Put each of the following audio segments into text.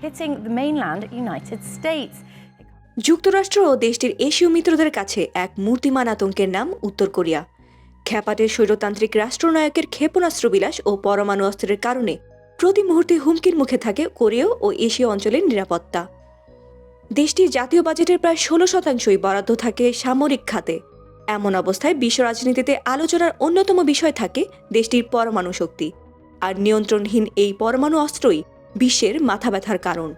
hitting the mainland United States. যুক্তরাষ্ট্র ও দেশটির এশীয় মিত্রদের কাছে এক মূর্তিমান আতঙ্কের নাম উত্তর কোরিয়া। খ্যাপাটের স্বৈরতান্ত্রিক রাষ্ট্রনায়কের ক্ষেপণাস্ত্র বিলাস ও পরমাণু অস্ত্রের কারণে প্রতি মুহূর্তে হুমকির মুখে থাকে কোরীয় ও এশীয় অঞ্চলের নিরাপত্তা। দেশটির জাতীয় বাজেটের প্রায় 16% বরাদ্দ থাকে সামরিক খাতে। এমন অবস্থায় বিশ্ব রাজনীতিতে আলোচনার অন্যতম বিষয় থাকে দেশটির পরমাণু শক্তি, আর নিয়ন্ত্রণহীন এই পরমাণু অস্ত্রই বিশ্বের মাথা ব্যথার কারণ।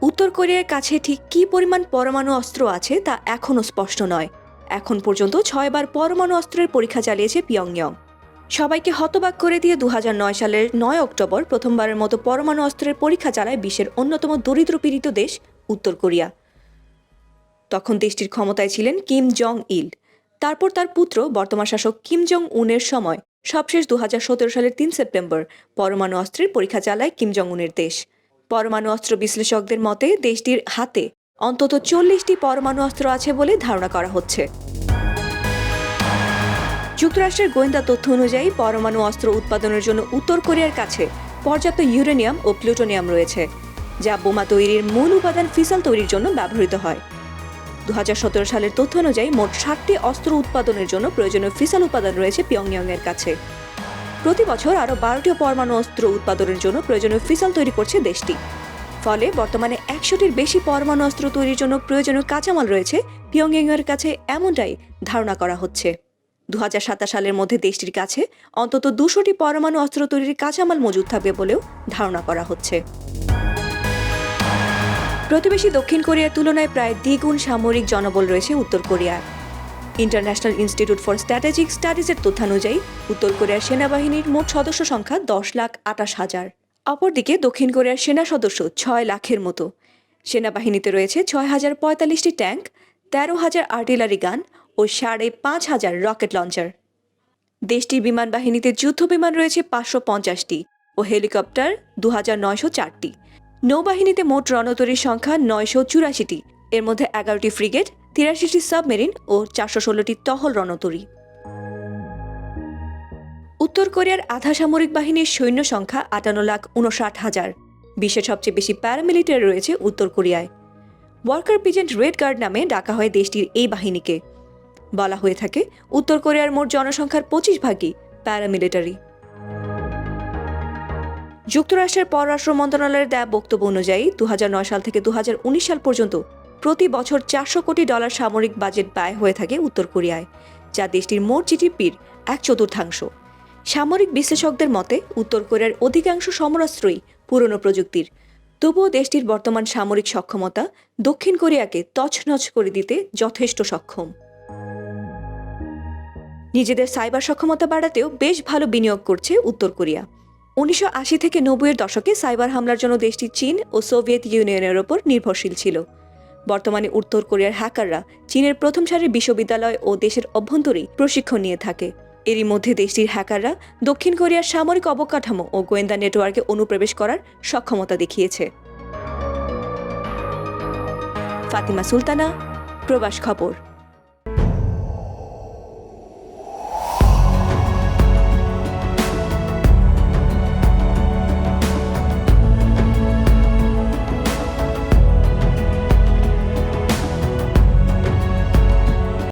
উত্তর কোরিয়ার কাছে ঠিক কী পরিমাণ পরমাণু অস্ত্র আছে তা এখনও স্পষ্ট নয়। এখন পর্যন্ত 6 বার পরমাণু অস্ত্রের পরীক্ষা চালিয়েছে পিয়ংইয়ং। সবাইকে হতবাক করে দিয়ে 2009 সালের 9 অক্টোবর প্রথমবারের মতো পরমাণু অস্ত্রের পরীক্ষা চালায় বিশ্বের অন্যতম দরিদ্রপীড়িত দেশ উত্তর কোরিয়া। তখন দেশটির ক্ষমতায় ছিলেন কিম জং ইল। তারপর তার পুত্র বর্তমান শাসক কিম জং উনের সময় সবশেষ 2017 সালের 3 সেপ্টেম্বর পরমাণু অস্ত্রের পরীক্ষা চালায় কিম জং উনের দেশ। পরমাণু অস্ত্র বিশ্লেষকদের মতে দেশটির হাতে অন্তত 40টি পরমাণু অস্ত্র আছে বলে ধারণা করা হচ্ছে। যুক্তরাষ্ট্রের গোয়েন্দা তথ্য অনুযায়ী পরমাণু অস্ত্র উৎপাদনের জন্য উত্তর কোরিয়ার কাছে পর্যাপ্ত ইউরেনিয়াম ও প্লুটোনিয়াম রয়েছে, যা বোমা তৈরির মূল উপাদান ফিসাল তৈরির জন্য ব্যবহৃত হয়। 2017 সালের তথ্য অনুযায়ী মোট 60টি অস্ত্র উৎপাদনের জন্য প্রয়োজনীয় ফিসাল উপাদান রয়েছে পিয়ংইয়ংয়ের কাছে। প্রতি বছর আরও 12টি পরমাণু অস্ত্র উৎপাদনের জন্য প্রয়োজনীয় ফিসাল তৈরি করছে দেশটি। ফলে বর্তমানে 100টির বেশি পরমাণু অস্ত্র তৈরির জন্য প্রয়োজনীয় কাঁচামাল রয়েছে পিয়ংইয়ংয়ের কাছে, এমনটাই ধারণা করা হচ্ছে। 2027 সালের মধ্যে দেশটির কাছে অন্তত 200টি পরমাণু অস্ত্র তৈরির কাঁচামাল মজুদ থাকবে বলেও ধারণা করা হচ্ছে। প্রতিবেশী দক্ষিণ কোরিয়ার তুলনায় প্রায় দ্বিগুণ সামরিক জনবল রয়েছে উত্তর কোরিয়ার। ইন্টারন্যাশনাল ইনস্টিটিউট ফর স্ট্র্যাটেজিক স্টাডিজের তথ্যানুযায়ী উত্তর কোরিয়ার সেনাবাহিনীর মোট সদস্য সংখ্যা 10,28,000। অপরদিকে দক্ষিণ কোরিয়ার সেনা সদস্য 6 লাখের মতো। সেনাবাহিনীতে রয়েছে 6,045টি ট্যাঙ্ক, 13,000 আর্টিলারি গান ও 5,500 রকেট লঞ্চার। দেশটির বিমান বাহিনীতে যুদ্ধ বিমান রয়েছে 550টি ও হেলিকপ্টার 2,904টি। নৌবাহিনীতে মোট রণতরীর সংখ্যা 984টি, এর মধ্যে 11টি ফ্রিগেট, 83টি সাবমেরিন ও 416টি টহল রণতরী। উত্তর কোরিয়ার আধা সামরিক বাহিনীর সৈন্য সংখ্যা 58,59,000। বিশ্বের সবচেয়ে বেশি প্যারামিলিটারি রয়েছে উত্তর কোরিয়ায়। ওয়ার্কার পিজেন্ট রেড গার্ড নামে ডাকা হয় দেশটির এই বাহিনীকে। বলা হয়ে থাকে উত্তর কোরিয়ার মোট জনসংখ্যার 25% প্যারামিলিটারি। যুক্তরাষ্ট্রের পররাষ্ট্র মন্ত্রণালয়ের দেয়া বক্তব্য অনুযায়ী 2009 সাল থেকে 2019 সাল পর্যন্ত প্রতি বছর $400 কোটি সামরিক বাজেট ব্যয় হয়ে থাকে উত্তর কোরিয়ায়, যা দেশটির মোট জিডিপির 1/4। সামরিক বিশ্লেষকদের মতে উত্তর কোরিয়ার অধিকাংশ সমরাস্ত্রই পুরনো প্রযুক্তির। তবুও দেশটির বর্তমান সামরিক সক্ষমতা দক্ষিণ কোরিয়াকে তছনছ করে দিতে যথেষ্ট সক্ষম। নিজেদের সাইবার সক্ষমতা বাড়াতেও বেশ ভালো বিনিয়োগ করছে উত্তর কোরিয়া। 1980 থেকে 90-এর দশকে সাইবার হামলার জন্য দেশটি চীন ও সোভিয়েত ইউনিয়নের ওপর নির্ভরশীল ছিল। বর্তমানে উত্তর কোরিয়ার হ্যাকাররা চীনের প্রথম সারির বিশ্ববিদ্যালয় ও দেশের অভ্যন্তরেই প্রশিক্ষণ নিয়ে থাকে। এরই মধ্যে দেশটির হ্যাকাররা দক্ষিণ কোরিয়ার সামরিক অবকাঠামো ও গোয়েন্দা নেটওয়ার্কে অনুপ্রবেশ করার সক্ষমতা দেখিয়েছে। ফাতিমা সুলতানা, প্রবাস খবর।